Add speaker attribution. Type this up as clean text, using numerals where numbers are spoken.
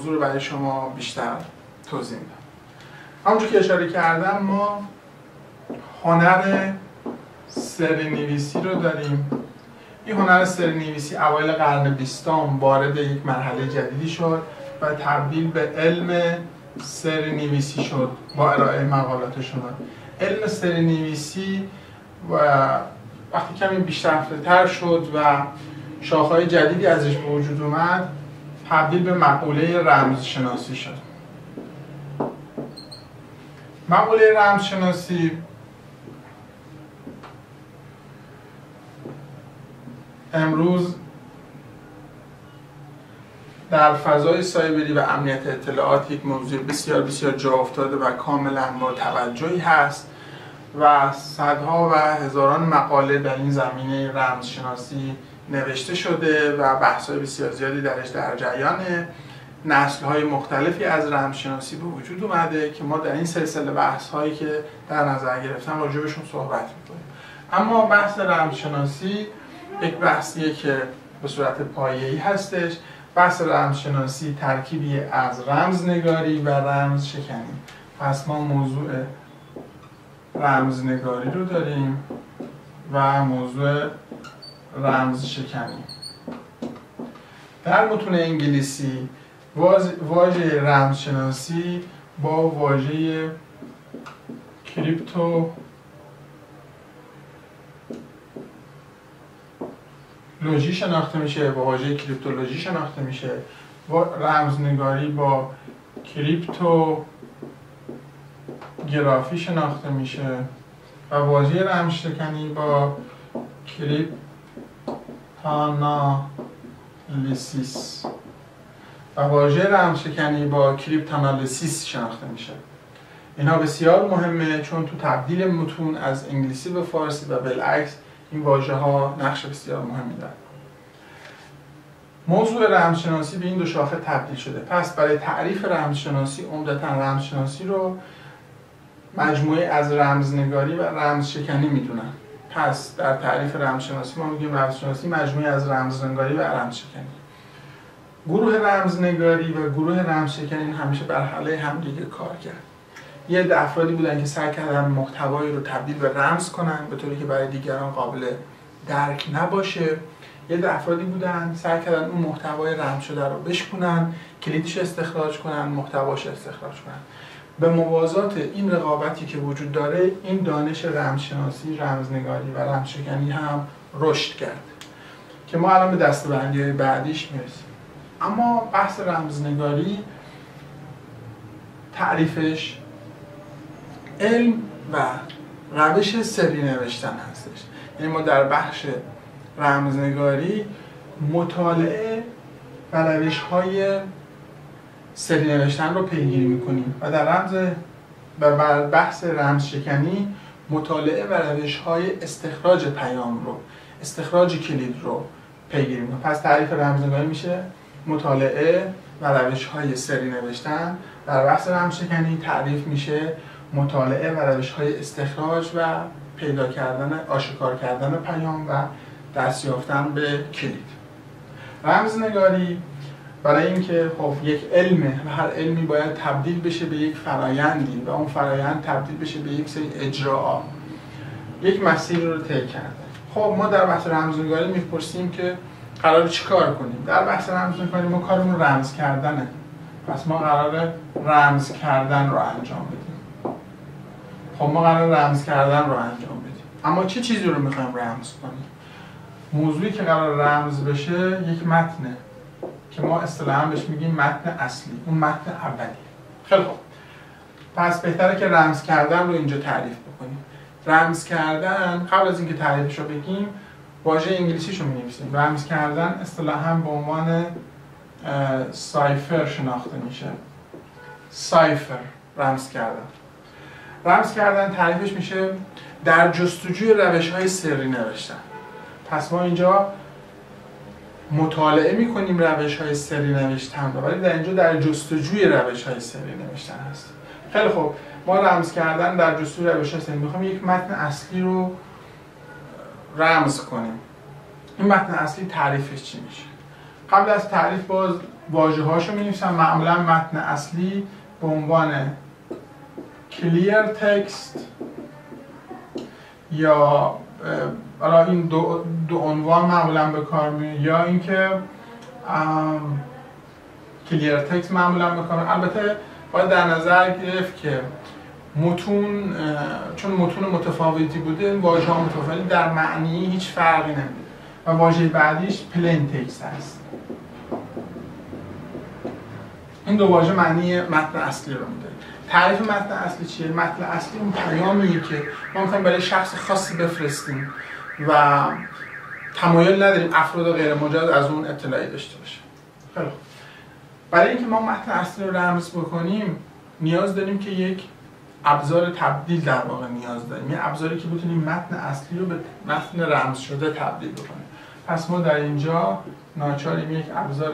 Speaker 1: موضوع رو برای شما بیشتر توضیح میدم. همونجور که اشاره کردم ما هنر سرینویسی رو داریم. این هنر سرینویسی اوایل قرن 20 وارد یک مرحله جدیدی شد و تبدیل به علم سرینویسی شد با ارائه مقالات شما. علم سرینویسی و وقتی کمی پیشرفته‌تر شد و شاخه‌های جدیدی ازش به وجود اومد، تبدیل به مقوله رمزشناسی شد. مقوله رمزشناسی امروز در فضای سایبری و امنیت اطلاعات یک موضوع بسیار بسیار جا افتاده و کاملا مورد توجهی هست و صدها و هزاران مقاله در این زمینه رمزشناسی نوشته شده و بحث‌های بسیار زیادی درش در جریانه. نسل‌های مختلفی از رمزشناسی به وجود اومده که ما در این سلسله بحث‌هایی که در نظر گرفتم راجع بهشون صحبت می‌کنیم. اما بحث رمزشناسی یک بحثیه که به صورت پایه‌ای هستش. بحث رمزشناسی ترکیبی از رمزنگاری و رمزشکنی. پس ما موضوع رمزنگاری رو داریم و موضوع رمزشکنی. در متون انگلیسی واژه رمزشناسی با واژه کریپتولوژی شناخته میشه، با واژه کریپتولوژی شناخته میشه. رمزنگاری با کریپتوگرافی شناخته میشه و واژه رمزشکنی با کریپتانالیسیس و واژه رمزشکنی با کریپتانالیسیس شناخته میشه. اینا بسیار مهمه چون تو تبدیل متون از انگلیسی به فارسی و بالعکس این واژه ها نقش بسیار مهمی دارن. موضوع رمزشناسی به این دو شاخه تبدیل شده. پس برای تعریف رمزشناسی عمدتاً رمزشناسی رو مجموعه از رمزنگاری و رمزشکنی میدونن. پس در تعریف رمزشناسی ما میگیم رمزشناسی مجموعه از رمزنگاری و رمزشکنی. گروه رمزنگاری و گروه رمزشکنی همیشه بر علیه همدیگه کار کرد. یه عده افرادی بودن که سعی کردن محتوایی رو تبدیل به رمز کنن به طوری که برای دیگران قابل درک نباشه. یه عده افرادی بودن سعی کردن اون محتوای رمز شده رو بشکنن، کلیدش استخراج کنن، محتواش استخراج کنن. به موازات این رقابتی که وجود داره، این دانش رمزشناسی، رمزنگاری و رمزشکنی هم رشد کرد که ما الان به دسته‌بندی‌های بعدیش میرسیم. اما بحث رمزنگاری تعریفش علم و روش سری نوشتن هستش. یعنی ما در بخش رمزنگاری مطالعه و روش‌های سری نوشتن رو پیگیری می‌کنیم و در بحث رمزشکنی مطالعه و روش‌های استخراج پیام رو، استخراج کلید رو پیگیری می‌کنیم. پس تعریف رمزنگاری میشه مطالعه و روش‌های سری نوشتن. در بحث رمزشکنی تعریف میشه مطالعه و روش‌های استخراج و پیدا کردن، آشکار کردن پیام و دست یافتن به کلید. رمزنگاری برای اینکه خب یک علمه و هر علمی باید تبدیل بشه به یک فرایندی و اون فرایند تبدیل بشه به یک سری اجراءات، یک مسیر رو طی کرده. خب ما در بحث رمزنگاری میپرسیم که قراره چی کار کنیم؟ در بحث رمزنگاری ما کارمون رمز کردنه. پس ما قراره رمز کردن رو انجام بدیم. خب ما قراره رمز کردن رو انجام بدیم. اما چه چیزی رو میخوایم رمز کنیم؟ موضوعی که قرار رمز بشه یک متنه که ما اصطلاحاً بهش میگیم متن اصلی، اون متن اولی. خیلی خوب. پس بهتره که رمز کردن رو اینجا تعریف بکنیم. رمز کردن، قبل از اینکه تعریفش رو بگیم، واژه انگلیسیشو می‌نویسیم. رمز کردن اصطلاحاً به عنوان سایفر شناخته میشه. سایفر، رمز کردن. رمز کردن تعریفش میشه در جستجوی روش‌های سری نوشتن. پس ما اینجا مطالعه میکنیم روش‌های سری نوشتن رو، ولی در اینجا در جستجوی روش‌های سری نوشتن هست. خیلی خوب، ما رمز کردن در جستجوی روش‌های سری میخوایم یک متن اصلی رو رمز کنیم. این متن اصلی تعریفش چی میشه؟ قبل از تعریف باز واژه هاشو می‌نویسم. معمولا متن اصلی به عنوان clear text یا حالا این دو عنوان معمولا به کار میاد، یا اینکه کلیر تکست معمولا به کار. البته باید در نظر گرفت که متون چون متون متفاوتی بوده، این واژه‌ها متفاوتی در معنی هیچ فرقی نمیده و واژه بعدیش پلین تکست هست. این دو واژه معنی متن اصلی رو میده. تعریف متن اصلی چیه؟ متن اصلی اون پیامیه که ما می‌خوایم برای شخص خاصی بفرستیم و تمایل نداریم افراد غیر مجاز از اون اطلاعی داشته باشه. خیلی خوب. برای اینکه ما متن اصلی رو رمز بکنیم نیاز داریم که یک ابزار تبدیل در واقع نیاز داریم، یه ابزاری که بتونیم متن اصلی رو به متن رمز شده تبدیل بکنیم. پس ما در اینجا ناچاریم یک ابزار